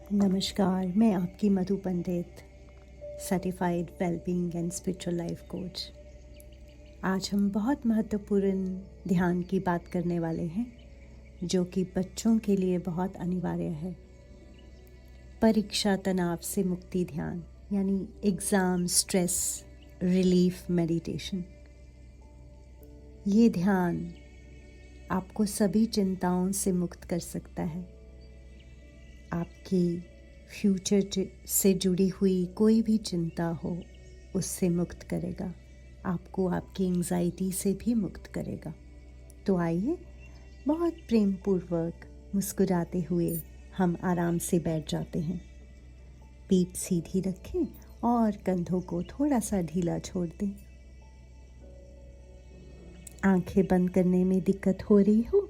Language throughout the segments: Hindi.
नमस्कार, मैं आपकी Madhu Pandit, certified wellbeing and spiritual life coach. आज हम बहुत महत्वपूर्ण ध्यान की बात करने वाले हैं, जो कि बच्चों के लिए बहुत अनिवार्य है। परीक्षा तनाव से मुक्ति ध्यान, यानी एग्ज़ाम स्ट्रेस रिलीफ मेडिटेशन। ये ध्यान आपको सभी चिंताओं से मुक्त कर सकता है। आपकी फ्यूचर से जुड़ी हुई कोई भी चिंता हो, उससे मुक्त करेगा। आपको आपकी एंजाइटी से भी मुक्त करेगा। तो आइए, बहुत प्रेम पूर्वक मुस्कुराते हुए हम आराम से बैठ जाते हैं। पीठ सीधी रखें और कंधों को थोड़ा सा ढीला छोड़ दें। आंखें बंद करने में दिक्कत हो रही हो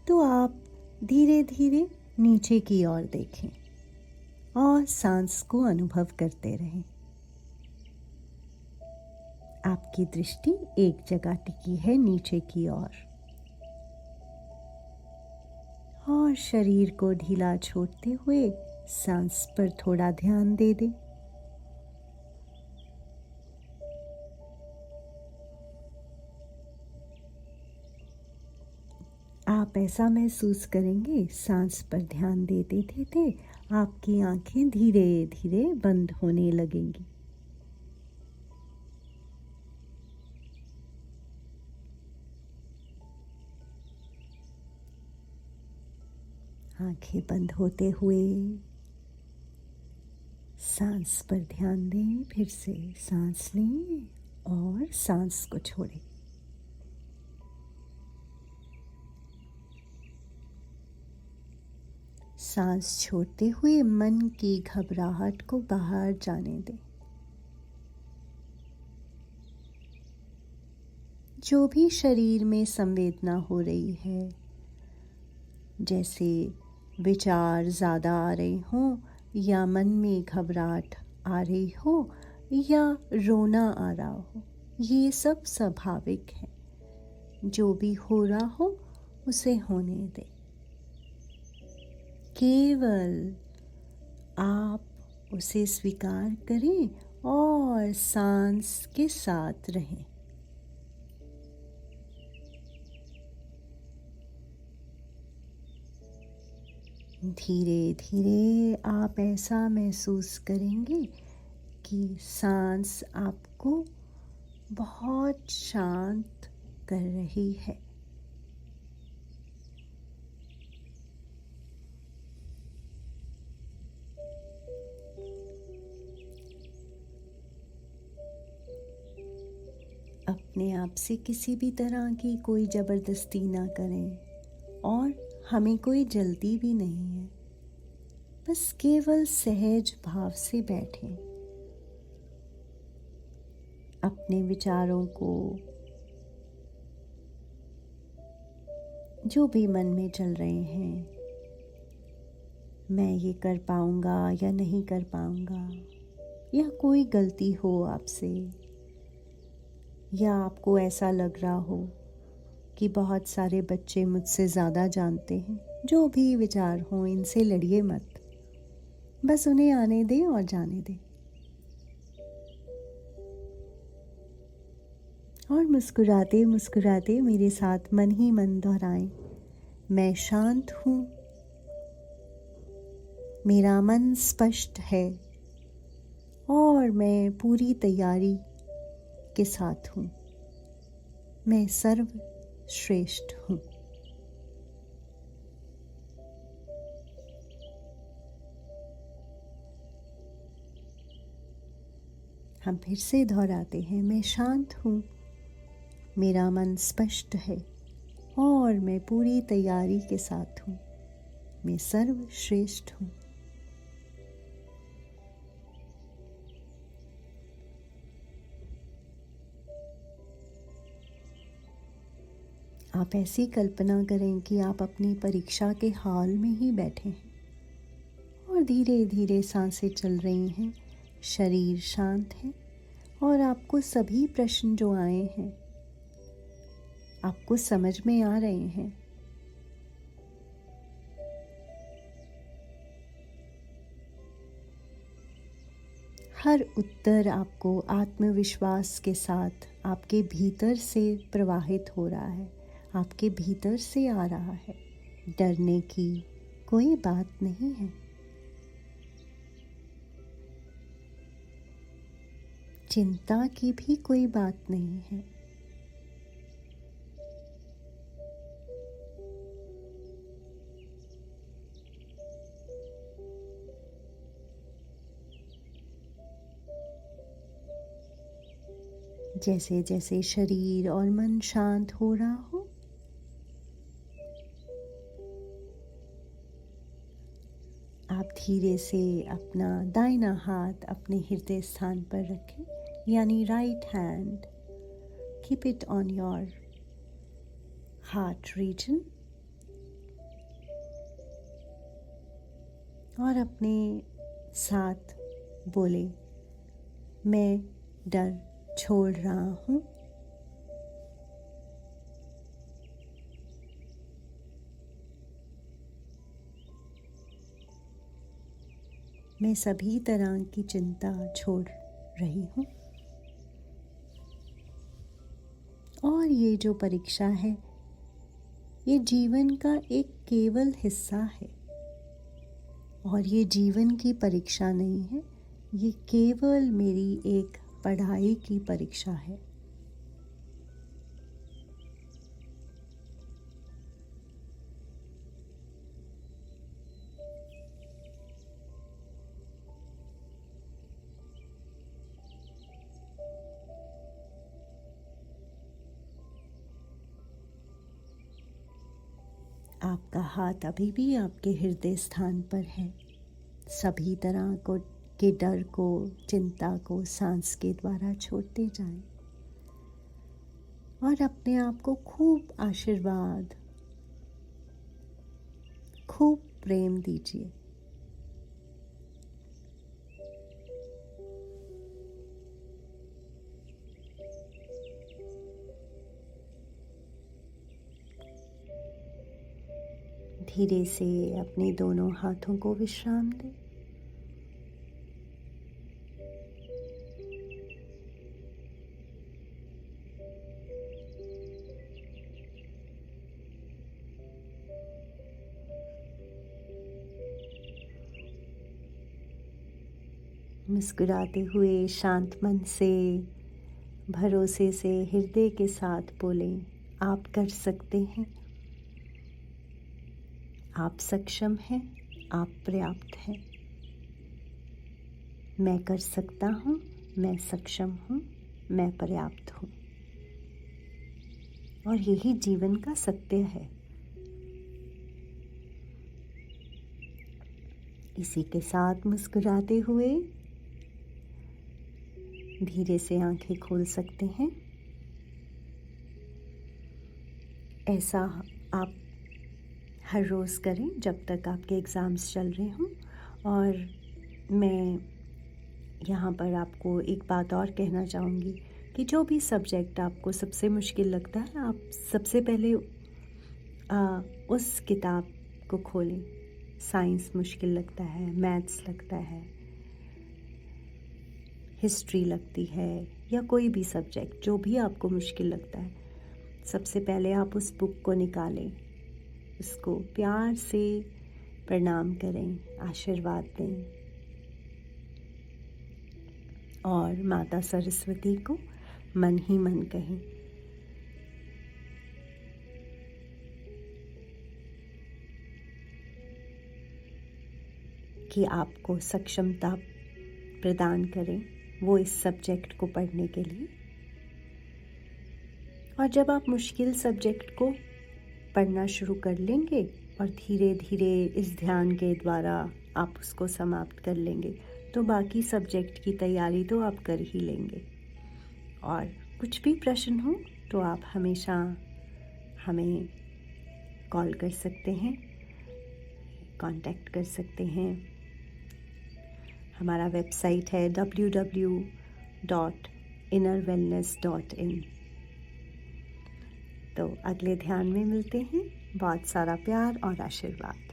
तो आप धीरे धीरे नीचे की ओर देखें और सांस को अनुभव करते रहें। आपकी दृष्टि एक जगह टिकी है, नीचे की ओर, और शरीर को ढीला छोड़ते हुए सांस पर थोड़ा ध्यान दे दें। आप ऐसा महसूस करेंगे, सांस पर ध्यान देते देते आपकी आंखें धीरे धीरे बंद होने लगेंगी। आंखें बंद होते हुए सांस पर ध्यान दें। फिर से सांस लें और सांस को छोड़ें। सांस छोड़ते हुए मन की घबराहट को बाहर जाने दें। जो भी शरीर में संवेदना हो रही है, जैसे विचार ज़्यादा आ रहे हों, या मन में घबराहट आ रही हो, या रोना आ रहा हो, ये सब स्वाभाविक है। जो भी हो रहा हो उसे होने दें। केवल आप उसे स्वीकार करें और सांस के साथ रहें। धीरे धीरे आप ऐसा महसूस करेंगे कि सांस आपको बहुत शांत कर रही है। अपने आप से किसी भी तरह की कोई ज़बरदस्ती ना करें, और हमें कोई जल्दी भी नहीं है। बस केवल सहज भाव से बैठें। अपने विचारों को, जो भी मन में चल रहे हैं, मैं ये कर पाऊंगा या नहीं कर पाऊंगा, या कोई गलती हो आपसे, या आपको ऐसा लग रहा हो कि बहुत सारे बच्चे मुझसे ज़्यादा जानते हैं, जो भी विचार हों, इनसे लड़िए मत। बस उन्हें आने दें और जाने दें। और मुस्कुराते मुस्कुराते मेरे साथ मन ही मन दोहराएं, मैं शांत हूँ, मेरा मन स्पष्ट है, और मैं पूरी तैयारी के साथ हूँ, मैं सर्वश्रेष्ठ हूँ। हम फिर से दोहराते हैं, मैं शांत हूँ, मेरा मन स्पष्ट है, और मैं पूरी तैयारी के साथ हूँ, मैं सर्वश्रेष्ठ हूँ। आप ऐसी कल्पना करें कि आप अपनी परीक्षा के हॉल में ही बैठे हैं और धीरे धीरे सांसें चल रही हैं, शरीर शांत है, और आपको सभी प्रश्न जो आए हैं आपको समझ में आ रहे हैं। हर उत्तर आपको आत्मविश्वास के साथ आपके भीतर से प्रवाहित हो रहा है, आपके भीतर से आ रहा है। डरने की कोई बात नहीं है। चिंता की भी कोई बात नहीं है। जैसे जैसे शरीर और मन शांत हो रहा हो, आप धीरे से अपना दाहिना हाथ अपने हृदय स्थान पर रखें, यानी right hand. Keep it on your heart region और अपने साथ बोले, मैं डर छोड़ रहा हूँ। मैं सभी तरह की चिंता छोड़ रही हूँ। और ये जो परीक्षा है, ये जीवन का एक केवल हिस्सा है। और ये जीवन की परीक्षा नहीं है, ये केवल मेरी एक पढ़ाई की परीक्षा है। आपका हाथ अभी भी आपके हृदय स्थान पर है। सभी तरह के डर को, चिंता को सांस के द्वारा छोड़ते जाएं और अपने आप को खूब आशीर्वाद, खूब प्रेम दीजिए। धीरे से अपने दोनों हाथों को विश्राम दें। मुस्कुराते हुए शांत मन से, भरोसे से हृदय के साथ बोलें, आप कर सकते हैं, आप सक्षम हैं, आप पर्याप्त हैं। मैं कर सकता हूँ, मैं सक्षम हूँ, मैं पर्याप्त हूँ। और यही जीवन का सत्य है। इसी के साथ मुस्कुराते हुए धीरे से आंखें खोल सकते हैं। ऐसा आप हर रोज़ करें जब तक आपके एग्ज़ाम्स चल रहे हों। और मैं यहाँ पर आपको एक बात और कहना चाहूँगी कि जो भी सब्जेक्ट आपको सबसे मुश्किल लगता है, आप सबसे पहले उस किताब को खोलें। साइंस मुश्किल लगता है, मैथ्स लगता है, हिस्ट्री लगती है, या कोई भी सब्जेक्ट जो भी आपको मुश्किल लगता है, सबसे पहले आप उस बुक को निकालें, उसको प्यार से प्रणाम करें, आशीर्वाद दें और माता सरस्वती को मन ही मन कहें, कि आपको सक्षमता प्रदान करें वो इस सब्जेक्ट को पढ़ने के लिए। और जब आप मुश्किल सब्जेक्ट को पढ़ना शुरू कर लेंगे और धीरे धीरे इस ध्यान के द्वारा आप उसको समाप्त कर लेंगे, तो बाकी सब्जेक्ट की तैयारी तो आप कर ही लेंगे। और कुछ भी प्रश्न हो तो आप हमेशा हमें कॉल कर सकते हैं, कांटेक्ट कर सकते हैं। हमारा वेबसाइट है www.innerwellness.in। तो अगले ध्यान में मिलते हैं। बहुत सारा प्यार और आशीर्वाद।